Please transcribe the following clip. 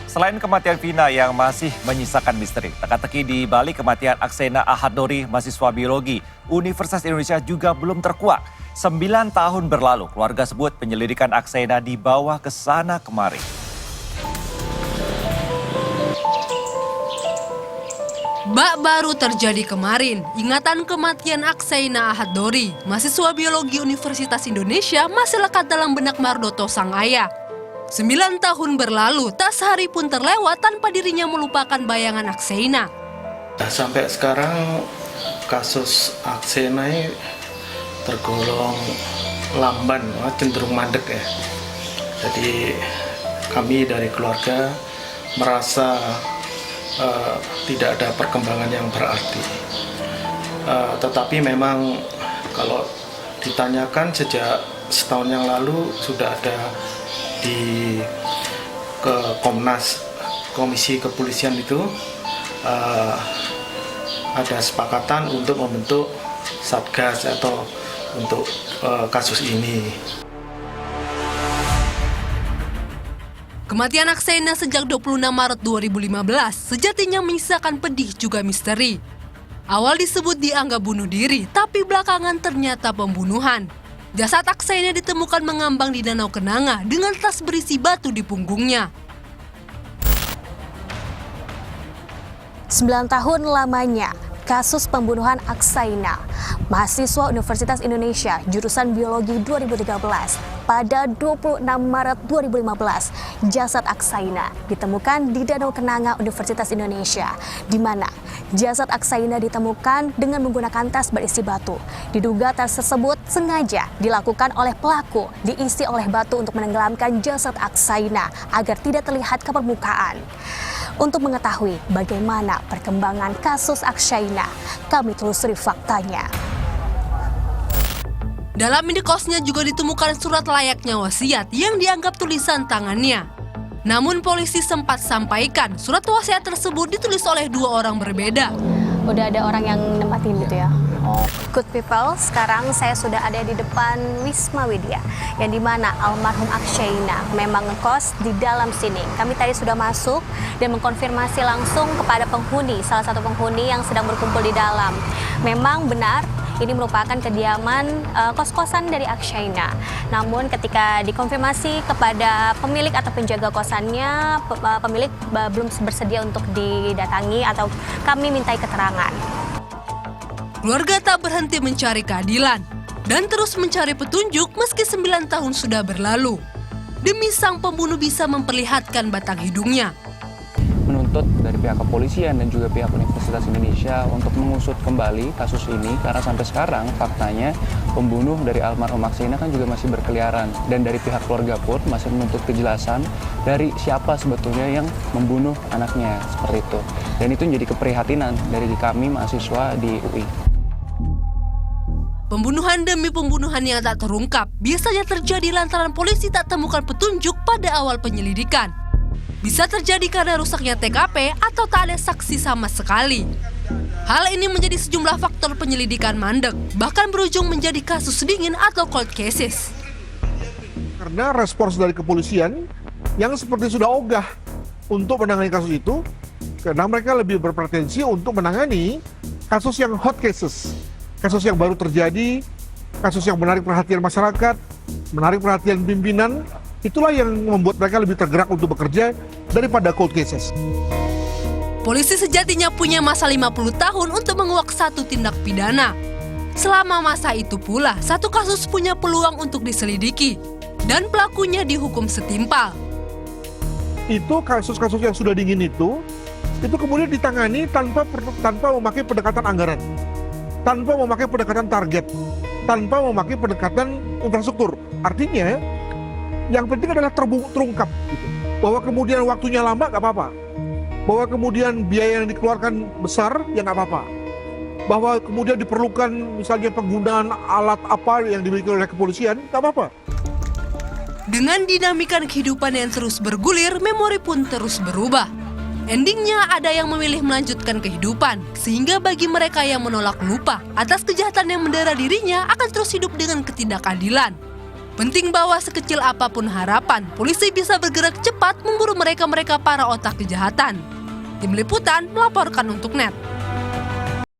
Selain kematian Vina yang masih menyisakan misteri, teka-teki di balik kematian Aksena Ahad-Dori, mahasiswa biologi Universitas Indonesia juga belum terkuak. 9 tahun berlalu, keluarga sebut penyelidikan Aksena dibawa ke sana kemari. Bak baru terjadi kemarin, ingatan kematian Aksena Ahad-Dori, mahasiswa biologi Universitas Indonesia masih lekat dalam benak Mardoto sang ayah. 9 tahun berlalu, tak sehari pun terlewat tanpa dirinya melupakan bayangan Aksena. Sampai sekarang kasus Aksena ini tergolong lamban, cenderung mandek ya. Jadi kami dari keluarga merasa tidak ada perkembangan yang berarti. Tetapi memang kalau ditanyakan sejak setahun yang lalu sudah ada di Komnas, Komisi Kepolisian itu ada sepakatan untuk membentuk Satgas atau untuk kasus ini. Kematian Aksena sejak 26 Maret 2015 sejatinya menyisakan pedih juga misteri. Awal disebut dianggap bunuh diri, tapi belakangan ternyata pembunuhan. Jasad Aksena ditemukan mengambang di Danau Kenanga dengan tas berisi batu di punggungnya. 9 tahun lamanya kasus pembunuhan Aksena, mahasiswa Universitas Indonesia jurusan Biologi 2013. Pada 26 Maret 2015, jasad Aksena ditemukan di Danau Kenanga Universitas Indonesia, di mana jasad Aksena ditemukan dengan menggunakan tas berisi batu. Diduga tas tersebut sengaja dilakukan oleh pelaku, diisi oleh batu untuk menenggelamkan jasad Aksena agar tidak terlihat ke permukaan. Untuk mengetahui bagaimana perkembangan kasus Aksena, kami telusuri faktanya. Dalam indekosnya juga ditemukan surat layaknya wasiat yang dianggap tulisan tangannya. Namun polisi sempat sampaikan surat wasiat tersebut ditulis oleh 2 orang berbeda. Udah ada orang yang nempatin gitu ya. Good people, sekarang saya sudah ada di depan Wisma Widya, yang dimana almarhum Aksena memang ngekos di dalam sini. Kami tadi sudah masuk dan mengkonfirmasi langsung kepada penghuni, salah satu penghuni yang sedang berkumpul di dalam. Memang benar, ini merupakan kediaman kos-kosan dari Aksena. Namun ketika dikonfirmasi kepada pemilik atau penjaga kosannya, pemilik belum bersedia untuk didatangi atau kami mintai keterangan. Keluarga tak berhenti mencari keadilan dan terus mencari petunjuk meski 9 tahun sudah berlalu. Demi sang pembunuh bisa memperlihatkan batang hidungnya. Menuntut dari pihak kepolisian dan juga pihak Universitas Indonesia untuk mengusut kembali kasus ini karena sampai sekarang faktanya pembunuh dari almarhum Aksena kan juga masih berkeliaran, dan dari pihak keluarga pun masih menuntut kejelasan dari siapa sebetulnya yang membunuh anaknya seperti itu. Dan itu menjadi keprihatinan dari kami mahasiswa di UI. Pembunuhan demi pembunuhan yang tak terungkap biasanya terjadi lantaran polisi tak temukan petunjuk pada awal penyelidikan. Bisa terjadi karena rusaknya TKP atau tak ada saksi sama sekali. Hal ini menjadi sejumlah faktor penyelidikan mandek, bahkan berujung menjadi kasus dingin atau cold cases. Karena respons dari kepolisian yang seperti sudah ogah untuk menangani kasus itu, karena mereka lebih berpretensi untuk menangani kasus yang hot cases. Kasus yang baru terjadi, kasus yang menarik perhatian masyarakat, menarik perhatian pimpinan, itulah yang membuat mereka lebih tergerak untuk bekerja daripada cold cases. Polisi sejatinya punya masa 50 tahun untuk menguak satu tindak pidana. Selama masa itu pula, satu kasus punya peluang untuk diselidiki dan pelakunya dihukum setimpal. Itu kasus-kasus yang sudah dingin itu kemudian ditangani tanpa memakai pendekatan anggaran, tanpa memakai pendekatan target, tanpa memakai pendekatan infrastruktur. Artinya, yang penting adalah terungkap. Gitu. Bahwa kemudian waktunya lama nggak apa-apa. Bahwa kemudian biaya yang dikeluarkan besar, ya nggak apa-apa. Bahwa kemudian diperlukan misalnya penggunaan alat apa yang dimiliki oleh kepolisian, nggak apa-apa. Dengan dinamika kehidupan yang terus bergulir, memori pun terus berubah. Endingnya ada yang memilih melanjutkan kehidupan, sehingga bagi mereka yang menolak lupa atas kejahatan yang mendera dirinya akan terus hidup dengan ketidakadilan. Penting bahwa sekecil apapun harapan, polisi bisa bergerak cepat memburu mereka para otak kejahatan. Tim Liputan melaporkan untuk NET.